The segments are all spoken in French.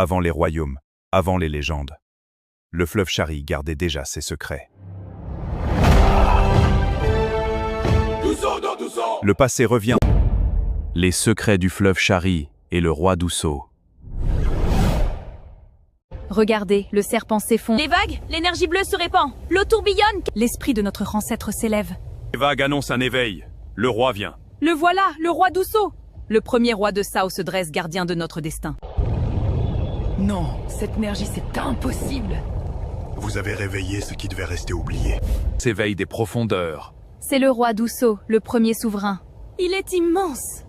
Avant les royaumes, avant les légendes, le fleuve Shari gardait déjà ses secrets. Le passé revient. Les secrets du fleuve Shari et le roi d'Usso. Regardez, le serpent s'effondre. Les vagues, l'énergie bleue se répand. L'eau tourbillonne. L'esprit de notre ancêtre s'élève. Les vagues annoncent un éveil. Le roi vient. Le voilà, le roi d'Usso. Le premier roi de Sao se dresse gardien de notre destin. Non, cette énergie, c'est impossible. Vous avez réveillé ce qui devait rester oublié. S'éveille des profondeurs. C'est le roi d'Usso, le premier souverain. Il est immense.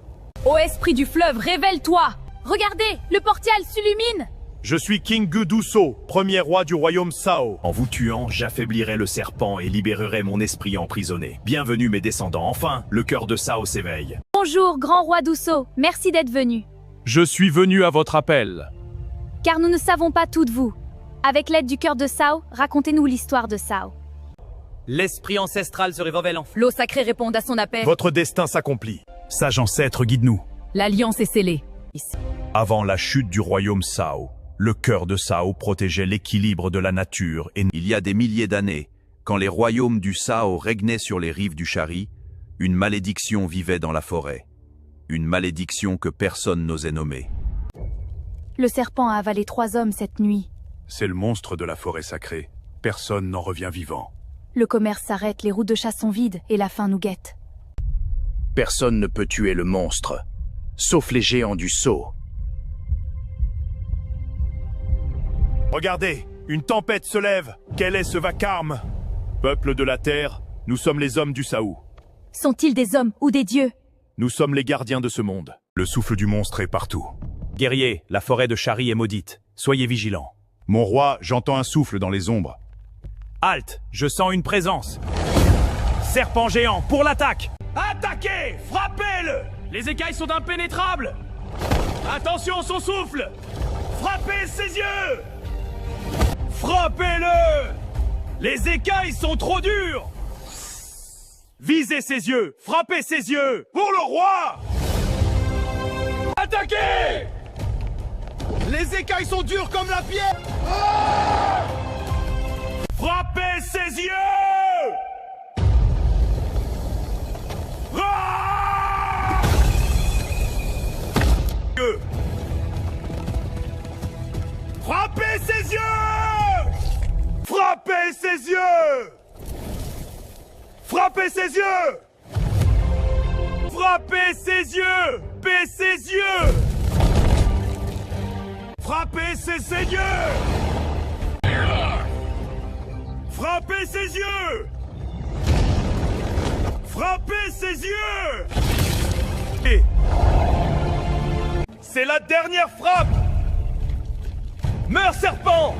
Ô esprit du fleuve, révèle-toi. Regardez, le portail s'illumine. Je suis King Gu d'Usso, premier roi du royaume Sao. En vous tuant, j'affaiblirai le serpent et libérerai mon esprit emprisonné. Bienvenue mes descendants, enfin, le cœur de Sao s'éveille. Bonjour, grand roi d'Usso. Merci d'être venu. Je suis venu à votre appel. Car nous ne savons pas tout de vous. Avec l'aide du cœur de Sao, racontez-nous l'histoire de Sao. L'esprit ancestral se révèle en L'eau sacrée répond à son appel. Votre destin s'accomplit. Sage ancêtre, guide-nous. L'alliance est scellée. Avant la chute du royaume Sao, le cœur de Sao protégeait l'équilibre de la nature et Il y a des milliers d'années, quand les royaumes du Sao régnaient sur les rives du Shari, une malédiction vivait dans la forêt. Une malédiction que personne n'osait nommer. Le serpent a avalé 3 hommes cette nuit. C'est le monstre de la forêt sacrée. Personne n'en revient vivant. Le commerce s'arrête, les routes de chasse sont vides et la faim nous guette. Personne ne peut tuer le monstre, sauf les géants du Sceau. Regardez, une tempête se lève. Quel est ce vacarme? Peuple de la terre, nous sommes les hommes du Sao. Sont-ils des hommes ou des dieux? Nous sommes les gardiens de ce monde. Le souffle du monstre est partout. guerriers, la forêt de Shari est maudite. Soyez vigilants. Mon roi, j'entends un souffle dans les ombres. Halte, je sens une présence. Serpent géant, pour l'attaque! Attaquez! Frappez-le! Les écailles sont impénétrables! Attention, son souffle! Frappez ses yeux! Frappez-le! Les écailles sont trop dures! Visez ses yeux! Frappez ses yeux! Pour le roi! Attaquez! Les écailles sont dures comme la pierre! Ah! Frappez ses yeux! Ah! Frappez ses yeux! Frappez ses yeux! Frappez ses yeux! Frappez ses yeux! Baissez ses yeux! Frappez ses yeux! Frappez ses yeux! Frappez ses yeux! Et c'est la dernière frappe! Meurs, serpent!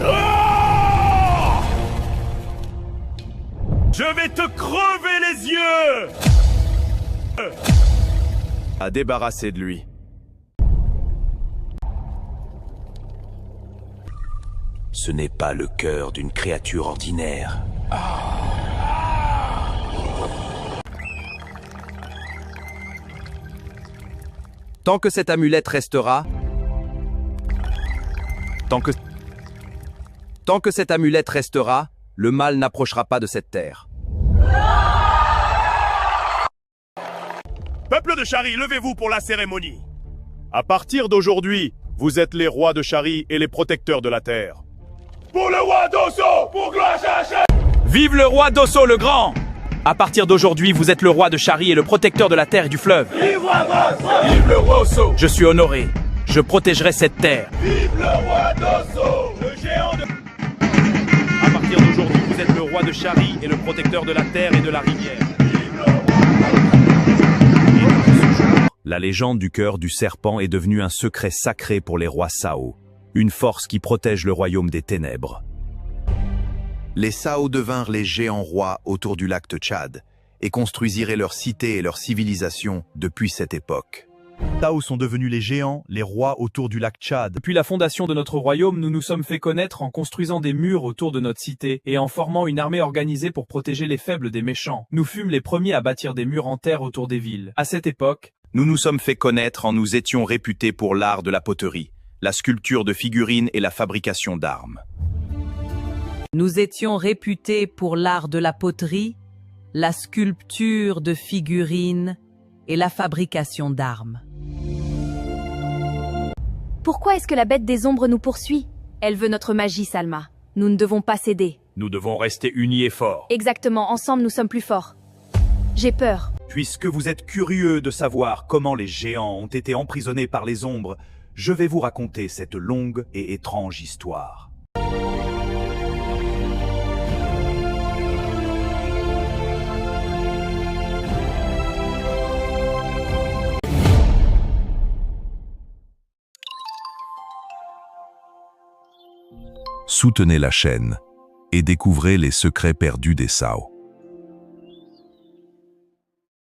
Ah! Je vais te crever les yeux! À débarrasser de lui. Ce n'est pas le cœur d'une créature ordinaire. Tant que cette amulette restera... Tant que cette amulette restera, le mal n'approchera pas de cette terre. Peuple de Shari, levez-vous pour la cérémonie. À partir d'aujourd'hui, vous êtes les rois de Shari et les protecteurs de la terre. Pour le roi d'Osso, pour gloire à Hachem! Vive le roi d'Osso le Grand! À partir d'aujourd'hui, vous êtes le roi de Shari et le protecteur de la terre et du fleuve. Vive le roi Osso! Je suis honoré. Je protégerai cette terre. Vive le roi d'Osso! Le géant de... À partir d'aujourd'hui, vous êtes le roi de Shari et le protecteur de la terre et de la rivière. La légende du cœur du serpent est devenue un secret sacré pour les rois Sao, une force qui protège le royaume des ténèbres. Les Sao devinrent les géants rois autour du lac Tchad et construisirent leur cité et leur civilisation depuis cette époque. Sao sont devenus les géants, les rois autour du lac Tchad. Depuis la fondation de notre royaume, nous nous sommes fait connaître en construisant des murs autour de notre cité et en formant une armée organisée pour protéger les faibles des méchants. Nous fûmes les premiers à bâtir des murs en terre autour des villes. À cette époque, Nous nous sommes fait connaître en nous étions réputés pour l'art de la poterie, la sculpture de figurines et la fabrication d'armes. Nous étions réputés pour l'art de la poterie, la sculpture de figurines et la fabrication d'armes. Pourquoi est-ce que la bête des ombres nous poursuit? Elle veut notre magie, Salma. Nous ne devons pas céder. Nous devons rester unis et forts. Exactement, ensemble nous sommes plus forts. J'ai peur. Puisque vous êtes curieux de savoir comment les géants ont été emprisonnés par les ombres, je vais vous raconter cette longue et étrange histoire. Soutenez la chaîne et découvrez les secrets perdus des Sao.